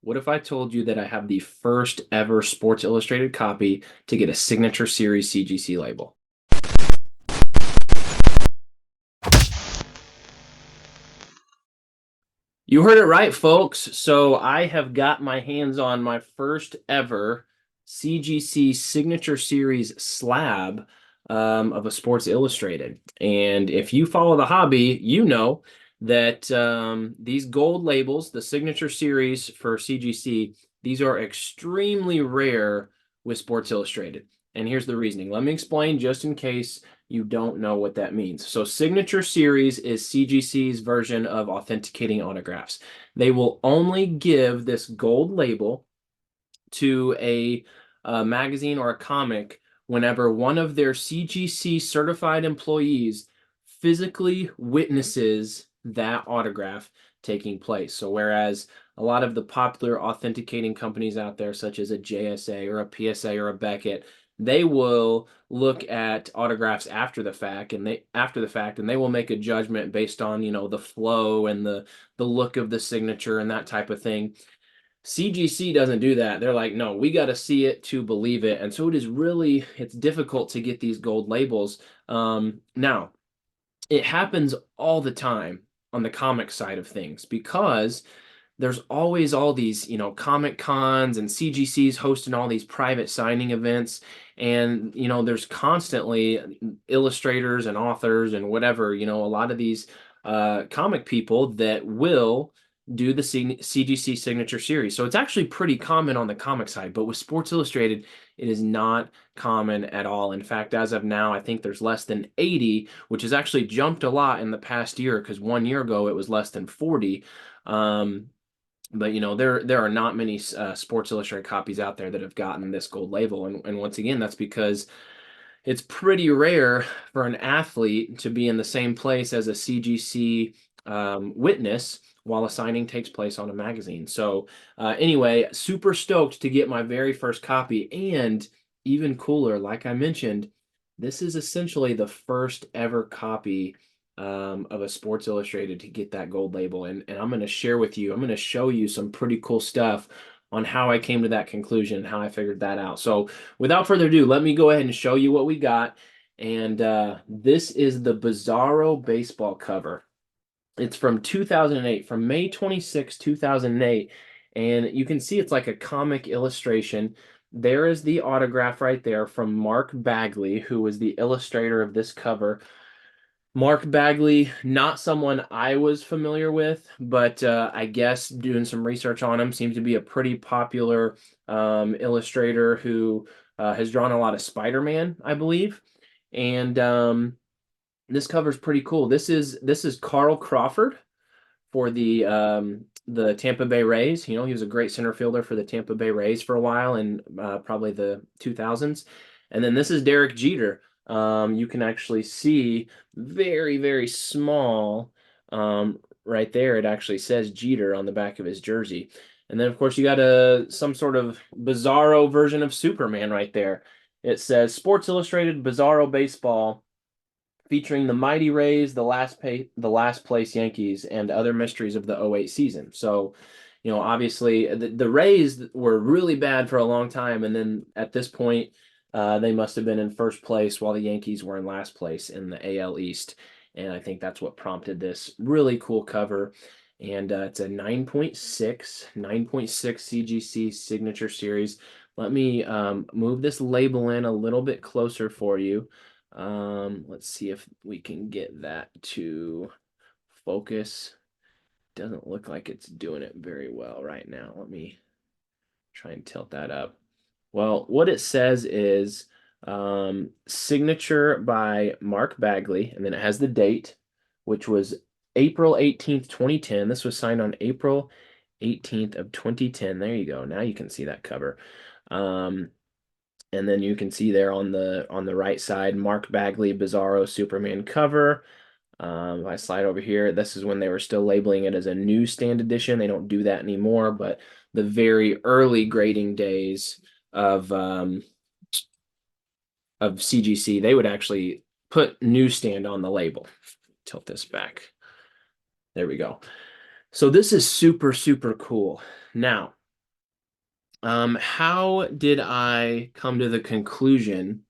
What if I told you that I have the first ever Sports Illustrated copy to get a Signature Series CGC label? You heard it right, folks. So I have got my hands on my first ever CGC Signature Series slab of a Sports Illustrated. And if you follow the hobby, you know that these gold labels, the Signature Series for CGC, these are extremely rare with Sports Illustrated. And here's the reasoning. Let me explain just in case you don't know what that means. So Signature Series is CGC's version of authenticating autographs. They will only give this gold label to a magazine or a comic whenever one of their CGC certified employees physically witnesses that autograph taking place. So whereas a lot of the popular authenticating companies out there, such as a JSA or a PSA or a Beckett, they will look at autographs after the fact and they will make a judgment based on, the flow and the look of the signature and that type of thing. CGC doesn't do that. They're like, no, we got to see it to believe it. And so it's difficult to get these gold labels. Now, it happens all the time on the comic side of things because there's always all these, comic cons and CGCs hosting all these private signing events. And, there's constantly illustrators and authors and whatever, a lot of these comic people that will do the CGC Signature Series. So it's actually pretty common on the comic side, but with Sports Illustrated, it is not common at all. In fact, as of now, I think there's less than 80, which has actually jumped a lot in the past year because 1 year ago it was less than 40. But there are not many Sports Illustrated copies out there that have gotten this gold label, and once again, that's because it's pretty rare for an athlete to be in the same place as a CGC witness while a signing takes place on a magazine. So anyway, super stoked to get my very first copy, and even cooler, like I mentioned, this is essentially the first ever copy of a Sports Illustrated to get that gold label. And I'm going to share with you, I'm going to show you some pretty cool stuff on how I came to that conclusion, how I figured that out. So without further ado, let me go ahead and show you what we got. And this is the Bizarro baseball cover. It's from 2008, from May 26, 2008. And you can see it's like a comic illustration. There is the autograph right there from Mark Bagley, who was the illustrator of this cover. Mark Bagley, not someone I was familiar with, but I guess doing some research on him, seems to be a pretty popular illustrator who has drawn a lot of Spider-Man, I believe. And this cover is pretty cool. This is Carl Crawford for the Tampa Bay Rays. He was a great center fielder for the Tampa Bay Rays for a while in probably the 2000s. And then this is Derek Jeter. You can actually see very, very small right there. It actually says Jeter on the back of his jersey. And then, of course, you got some sort of bizarro version of Superman right there. It says Sports Illustrated Bizarro Baseball featuring the mighty Rays, the last place Yankees, and other mysteries of the '08 season. So, obviously the Rays were really bad for a long time, and then at this point, they must have been in first place while the Yankees were in last place in the AL East. And I think that's what prompted this really cool cover. And it's a 9.6 CGC Signature Series. Let me move this label in a little bit closer for you. Let's see if we can get that to focus. Doesn't look like it's doing it very well right now. Let me try and tilt that up. Well, what it says is signature by Mark Bagley, and then it has the date, which was April 18th, 2010. This was signed on April 18th of 2010. There you go. Now you can see that cover. And then you can see there on the right side, Mark Bagley Bizarro Superman cover. If I slide over here, this is when they were still labeling it as a newsstand edition. They don't do that anymore, but the very early grading days of CGC, they would actually put newsstand on the label. Tilt this back. There we go. So this is super, super cool. Now, How did I come to the conclusion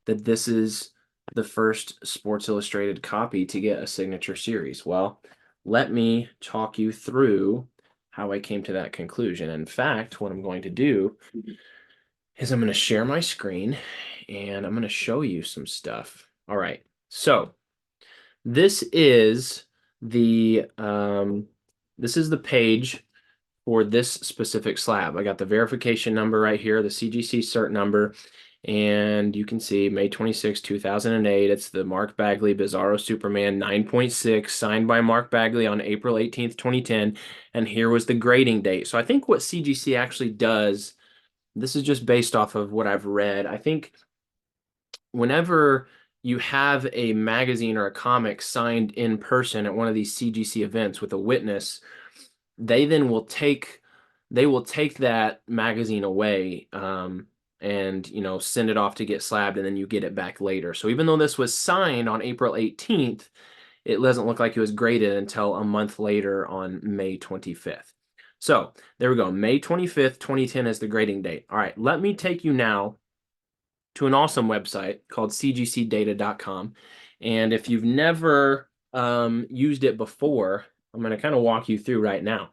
that this is the first Sports Illustrated copy to get a signature series? Well, let me talk you through how I came to that conclusion. In fact, what I'm going to do is I'm going to share my screen and I'm going to show you some stuff. All right. So this is the page for this specific slab. I got the verification number right here, the CGC cert number, and you can see May 26, 2008. It's the Mark Bagley Bizarro Superman 9.6, signed by Mark Bagley on April 18th, 2010. And here was the grading date. So I think what CGC actually does, this is just based off of what I've read. I think whenever you have a magazine or a comic signed in person at one of these CGC events with a witness, they then will take that magazine away, and send it off to get slabbed, and then you get it back later. So even though this was signed on April 18th, it doesn't look like it was graded until a month later on May 25th. So there we go. May 25th, 2010 is the grading date. All right, let me take you now to an awesome website called cgcdata.com. And if you've never used it before, I'm going to kind of walk you through right now.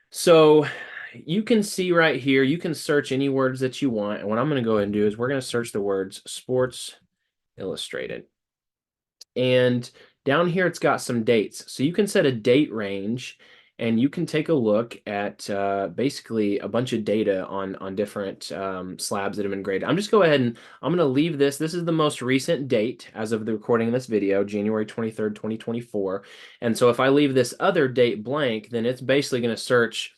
So you can see right here, you can search any words that you want. And what I'm going to go ahead and do is we're going to search the words Sports Illustrated. And down here, it's got some dates. So you can set a date range and you can take a look at basically a bunch of data on different slabs that have been graded. I'm just go ahead and I'm going to leave this. This is the most recent date as of the recording of this video, January 23rd, 2024. And so if I leave this other date blank, then it's basically going to search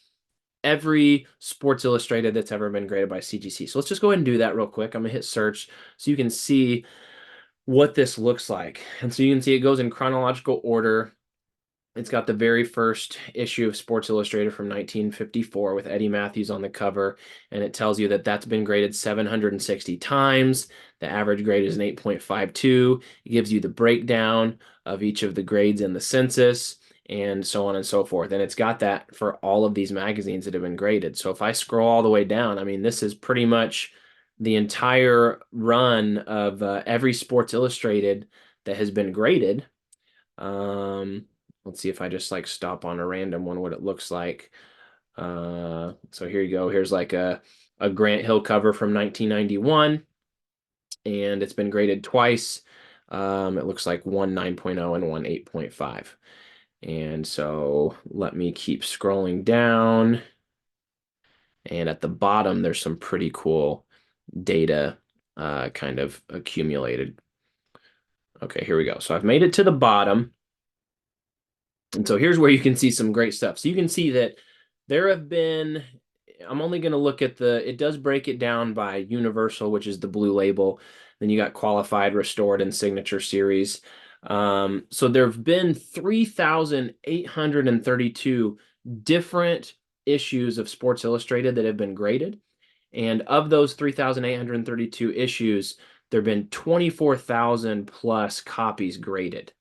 every Sports Illustrated that's ever been graded by CGC. So let's just go ahead and do that real quick. I'm going to hit search so you can see what this looks like. And so you can see it goes in chronological order. It's got the very first issue of Sports Illustrated from 1954 with Eddie Matthews on the cover, and it tells you that that's been graded 760 times. The average grade is an 8.52. It gives you the breakdown of each of the grades in the census, and so on and so forth. And it's got that for all of these magazines that have been graded. So if I scroll all the way down, I mean, this is pretty much the entire run of every Sports Illustrated that has been graded. Let's see if I just like stop on a random one, what it looks like. So here you go. Here's like a Grant Hill cover from 1991, and it's been graded twice. It looks like one 9.0 and one 8.5. And so let me keep scrolling down. And at the bottom, there's some pretty cool data kind of accumulated. Okay, here we go. So I've made it to the bottom. And so here's where you can see some great stuff. So you can see that there have been, I'm only going to look at it does break it down by Universal, which is the blue label. Then you got Qualified, Restored, and Signature Series. So there have been 3,832 different issues of Sports Illustrated that have been graded. And of those 3,832 issues, there have been 24,000 plus copies graded.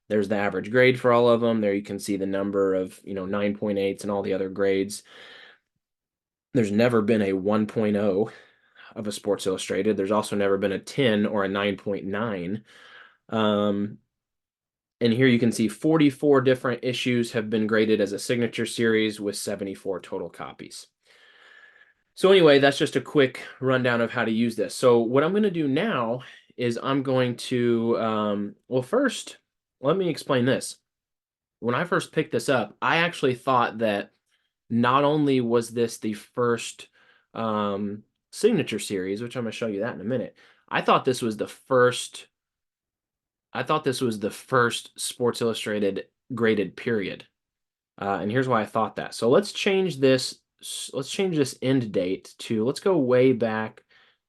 There's the average grade for all of them. There you can see the number of, 9.8s and all the other grades. There's never been a 1.0 of a Sports Illustrated. There's also never been a 10 or a 9.9. And here you can see 44 different issues have been graded as a signature series with 74 total copies. So anyway, that's just a quick rundown of how to use this. So what I'm going to do now is I'm going to, well, first, let me explain this. When I first picked this up, I actually thought that not only was this the first signature series, which I'm going to show you that in a minute, I thought this was the first Sports Illustrated graded period. And here's why I thought that. So let's change this end date to, let's go way back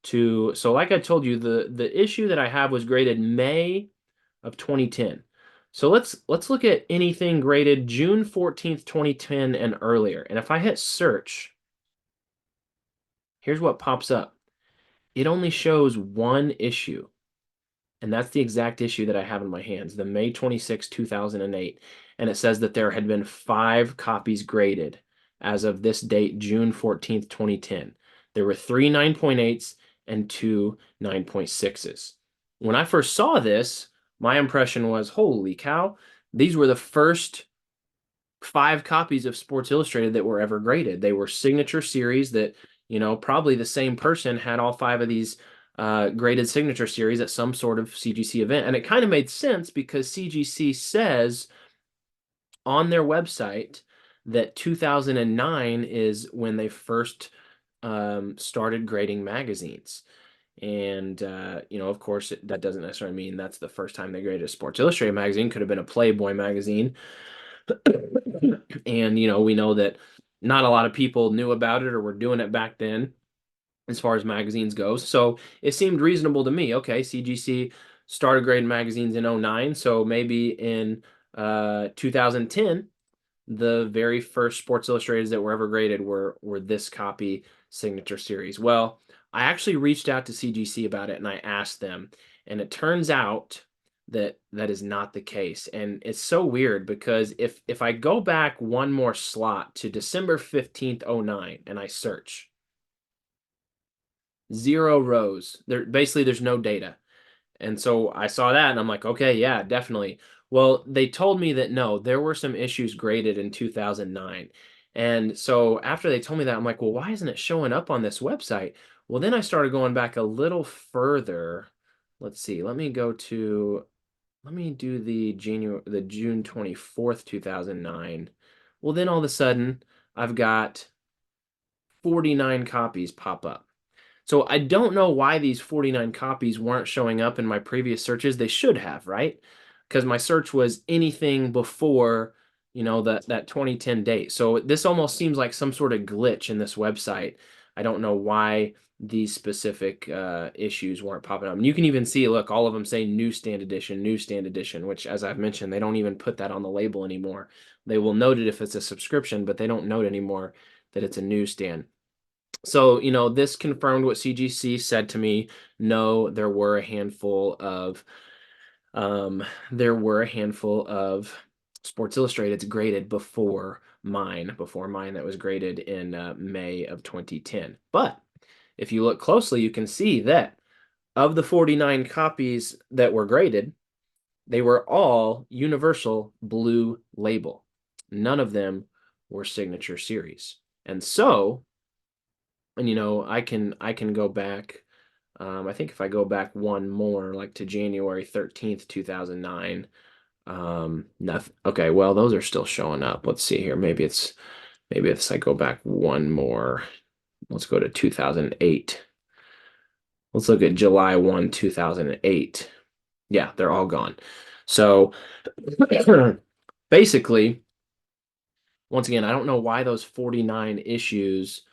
to, so like I told you, the issue that I have was graded May of 2010. So let's look at anything graded June 14th, 2010 and earlier. And if I hit search, here's what pops up. It only shows one issue. And that's the exact issue that I have in my hands, the May 26, 2008. And it says that there had been 5 copies graded. as of this date, June 14th, 2010. There were three 9.8s and two 9.6s. When I first saw this, my impression was, holy cow, these were the first five copies of Sports Illustrated that were ever graded. They were signature series that, probably the same person had all five of these graded signature series at some sort of CGC event. And it kind of made sense because CGC says on their website that 2009 is when they first started grading magazines. And, of course, that doesn't necessarily mean that's the first time they graded a Sports Illustrated magazine. Could have been a Playboy magazine. And, we know that not a lot of people knew about it or were doing it back then as far as magazines goes. So it seemed reasonable to me. Okay, CGC started grading magazines in '09, so maybe in 2010 the very first Sports Illustrateds that were ever graded were this copy signature series. Well, I actually reached out to CGC about it and I asked them, and it turns out that that is not the case. And it's so weird because if I go back one more slot to December 15th, '09, and I search, zero rows. There's no data. And so I saw that and I'm like, okay, yeah, definitely. Well, they told me that no, there were some issues graded in 2009. And so after they told me that, I'm like, well, why isn't it showing up on this website? Well, then I started going back a little further. Let's see. Let me do the June 24th, 2009. Well, then all of a sudden, I've got 49 copies pop up. So I don't know why these 49 copies weren't showing up in my previous searches. They should have, right? Because my search was anything before, that 2010 date. So this almost seems like some sort of glitch in this website. I don't know why these specific issues weren't popping up. And you can even see, look, all of them say newsstand edition, which, as I've mentioned, they don't even put that on the label anymore. They will note it if it's a subscription, but they don't note anymore that it's a newsstand. So, this confirmed what CGC said to me. No, there were a handful of Sports Illustrateds graded before mine that was graded in May of 2010. But if you look closely, you can see that of the 49 copies that were graded, they were all universal blue label. None of them were signature series. And so, and I can go back. I think if I go back one more, like to January 13th, 2009. Nothing. Okay, well, those are still showing up. Let's see here. Maybe if I go back one more. Let's go to 2008. Let's look at July 1, 2008. Yeah, they're all gone. So basically, once again, I don't know why those 49 issues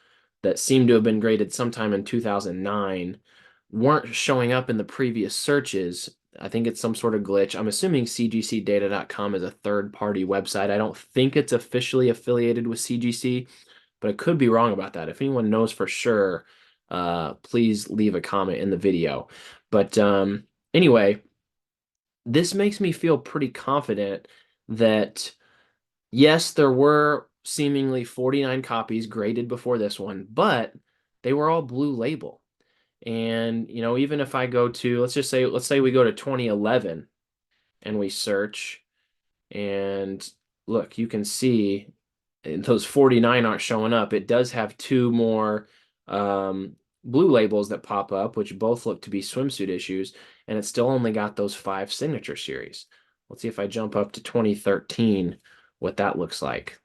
that seem to have been graded sometime in 2009 weren't showing up in the previous searches. I think it's some sort of glitch. I'm assuming cgcdata.com is a third-party website. I don't think it's officially affiliated with CGC, but I could be wrong about that. If anyone knows for sure, please leave a comment in the video. But anyway, this makes me feel pretty confident that yes, there were seemingly 49 copies graded before this one, but they were all blue label. And, even if I go to, let's say we go to 2011 and we search and look, you can see those 49 aren't showing up. It does have two more blue labels that pop up, which both look to be swimsuit issues, and it's still only got those five signature series. Let's see if I jump up to 2013, what that looks like.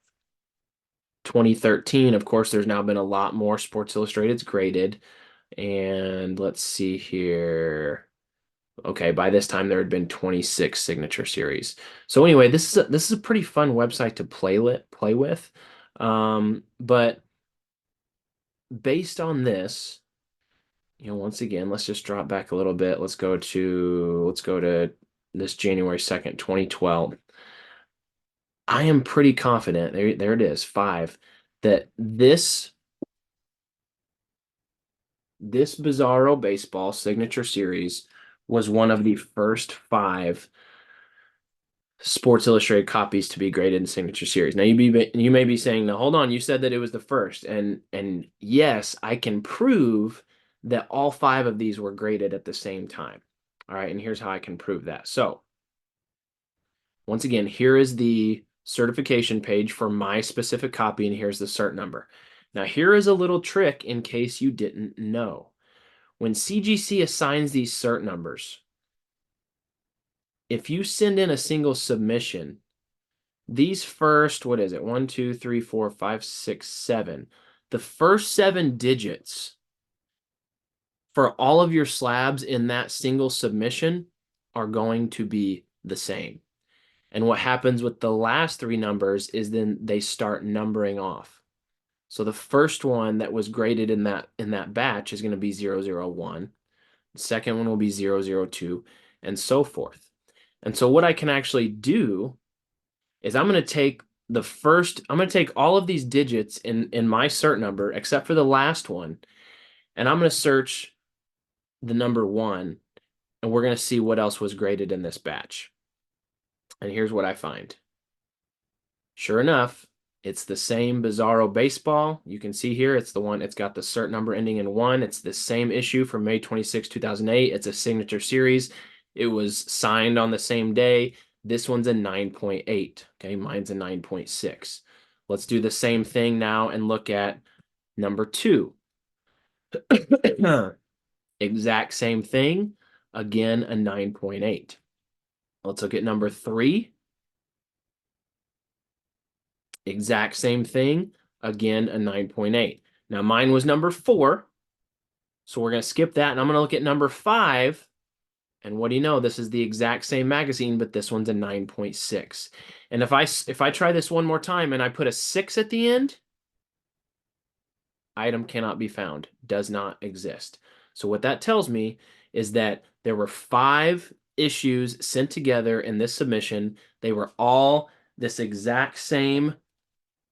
2013, of course, there's now been a lot more Sports Illustrateds graded. And let's see here. Okay, by this time there had been 26 signature series. So anyway, this is a pretty fun website to play with. But based on this, once again, let's just drop back a little bit. Let's go to this January 2nd, 2012. I am pretty confident, there it is, 5, that this Bizarro Baseball signature series was one of the first 5 Sports Illustrated copies to be graded in Signature Series. Now you may be saying, "Now hold on, you said that it was the first," and yes, I can prove that all five of these were graded at the same time. All right, and here's how I can prove that. So once again, here is the certification page for my specific copy, and here's the cert number. Now here is a little trick in case you didn't know. When CGC assigns these cert numbers, if you send in a single submission, these first, what is it? 1, 2, 3, 4, 5, 6, 7. The first 7 digits for all of your slabs in that single submission are going to be the same. And what happens with the last 3 numbers is then they start numbering off. So the first one that was graded in that batch is going to be 001. The second one will be 002, and so forth. And so what I can actually do is I'm going to take all of these digits in my cert number, except for the last one, and I'm going to search the number 1, and we're going to see what else was graded in this batch. And here's what I find. Sure enough, it's the same Bizarro Baseball. You can see here, it's the one, it's got the cert number ending in 1. It's the same issue from May 26, 2008. It's a Signature Series. It was signed on the same day. This one's a 9.8. Okay, mine's a 9.6. Let's do the same thing now and look at number 2. Exact same thing. Again, a 9.8. Let's look at number 3. Exact same thing. Again, a 9.8. Now, mine was number 4. So we're going to skip that. And I'm going to look at number 5. And what do you know? This is the exact same magazine, but this one's a 9.6. And if I try this one more time and I put a 6 at the end, item cannot be found, does not exist. So what that tells me is that there were 5 issues sent together in this submission. They were all this exact same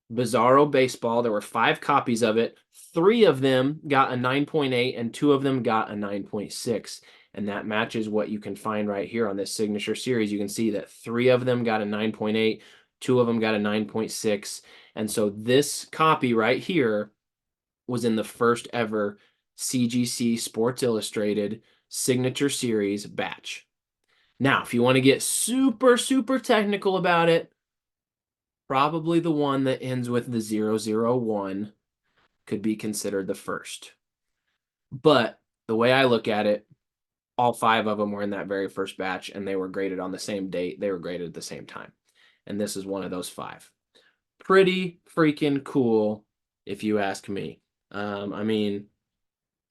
Bizarro Baseball. There were 5 copies of it. 3 of them got a 9.8 and 2 of them got a 9.6. And that matches what you can find right here on this Signature Series. You can see that 3 of them got a 9.8, 2 of them got a 9.6. And so this copy right here was in the first ever CGC Sports Illustrated Signature Series batch. Now, if you want to get super, super technical about it, probably the one that ends with the 001 could be considered the first. But the way I look at it, all 5 of them were in that very first batch, and they were graded on the same date. They were graded at the same time. And this is one of those 5. Pretty freaking cool, if you ask me. I mean,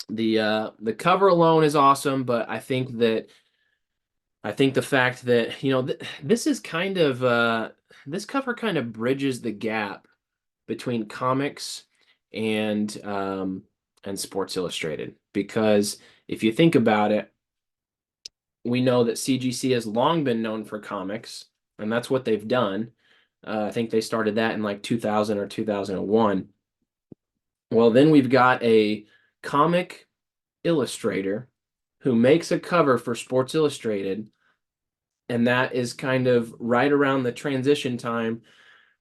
the cover alone is awesome, but I think the fact that, this is kind of this cover kind of bridges the gap between comics and Sports Illustrated, because if you think about it, we know that CGC has long been known for comics, and that's what they've done. I think they started that in like 2000 or 2001. Well, then we've got a comic illustrator who makes a cover for Sports Illustrated, and that is kind of right around the transition time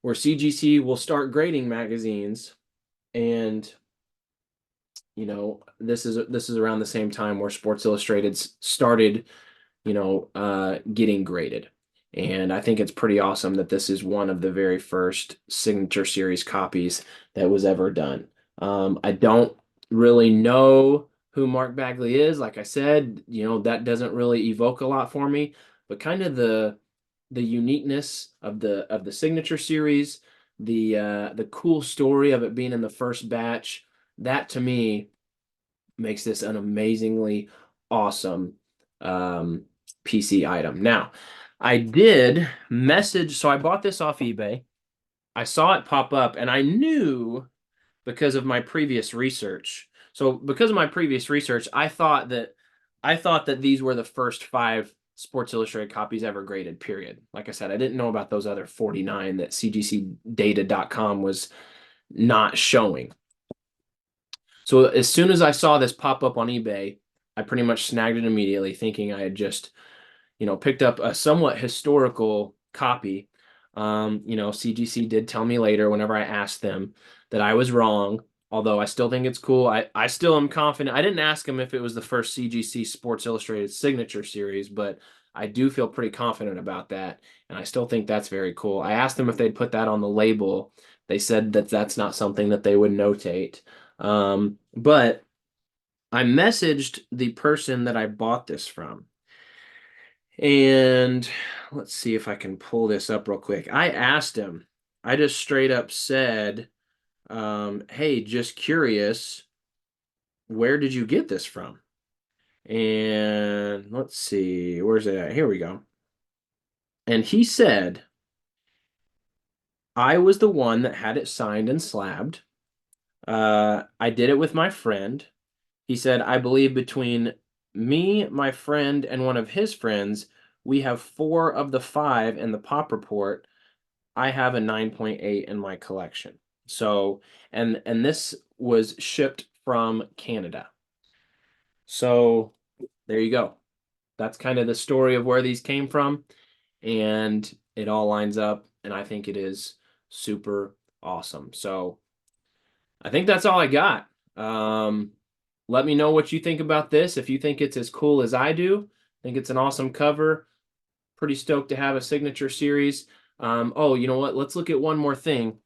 where CGC will start grading magazines. And this is around the same time where Sports Illustrated started getting graded. And I think it's pretty awesome that this is one of the very first Signature Series copies that was ever done. I don't really know who Mark Bagley is. Like I said, that doesn't really evoke a lot for me, but kind of the uniqueness of the Signature Series, the cool story of it being in the first batch, that to me makes this an amazingly awesome PC item. Now, I did message, so I bought this off eBay. I saw it pop up, and I knew because of my previous research. So because of my previous research, I thought that these were the first 5 Sports Illustrated copies ever graded, period. Like I said, I didn't know about those other 49 that cgcdata.com was not showing. So as soon as I saw this pop up on eBay, I pretty much snagged it immediately, thinking I had just, picked up a somewhat historical copy. CGC did tell me later whenever I asked them that I was wrong, although I still think it's cool. I still am confident. I didn't ask them if it was the first CGC Sports Illustrated Signature Series, but I do feel pretty confident about that, and I still think that's very cool. I asked them if they'd put that on the label. They said that that's not something that they would notate. But I messaged the person that I bought this from, and let's see if I can pull this up real quick. I asked him, I just straight up said, hey, just curious, where did you get this from? And let's see, where's it at? Here we go. And he said, I was the one that had it signed and slabbed. I did it with my friend. He said, I believe between me, my friend, and one of his friends, we have 4 of the 5 in the pop report. I have a 9.8 in my collection. So, and this was shipped from Canada. So, there you go. That's kind of the story of where these came from, and it all lines up, and I think it is super awesome. So, I think that's all I got. Let me know what you think about this. If you think it's as cool as I do, I think it's an awesome cover. Pretty stoked to have a signature series. Oh, you know what? Let's look at one more thing.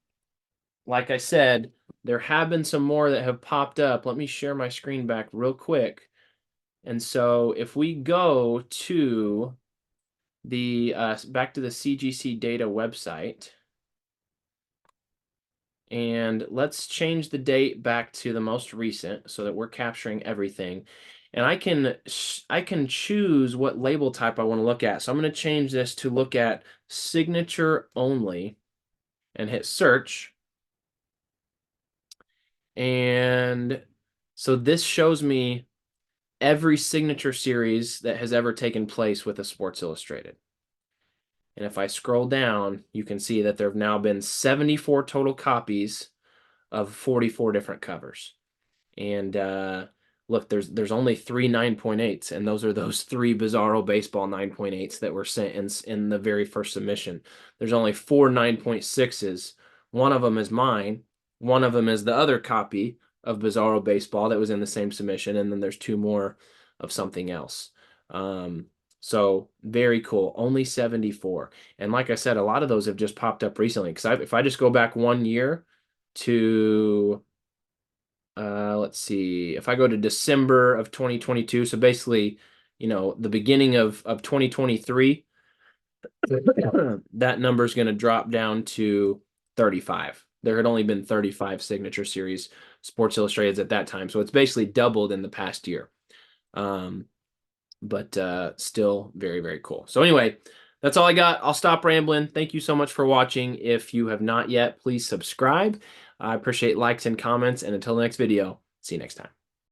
Like I said, there have been some more that have popped up. Let me share my screen back real quick. And so if we go to the back to the CGC data website, and let's change the date back to the most recent so that we're capturing everything. And I can choose what label type I want to look at. So I'm going to change this to look at signature only and hit search. And so this shows me every signature series that has ever taken place with a Sports Illustrated. And if I scroll down, you can see that there have now been 74 total copies of 44 different covers. And look, there's only 3 9.8s, and those are those 3 Bizarro Baseball 9.8s that were sent in the very first submission. There's only 4 9.6s. One of them is mine. One of them is the other copy of Bizarro Baseball that was in the same submission, and then there's 2 more of something else. So very cool. Only 74. And like I said, a lot of those have just popped up recently. Because if I just go back 1 year to let's see, if I go to December of 2022, so basically, the beginning of 2023, that number is going to drop down to 35. There had only been 35 Signature Series Sports Illustrateds at that time, so it's basically doubled in the past year. But still very, very cool. So anyway, that's all I got. I'll stop rambling. Thank you so much for watching. If you have not yet, please subscribe. I appreciate likes and comments, and until the next video, see you next time.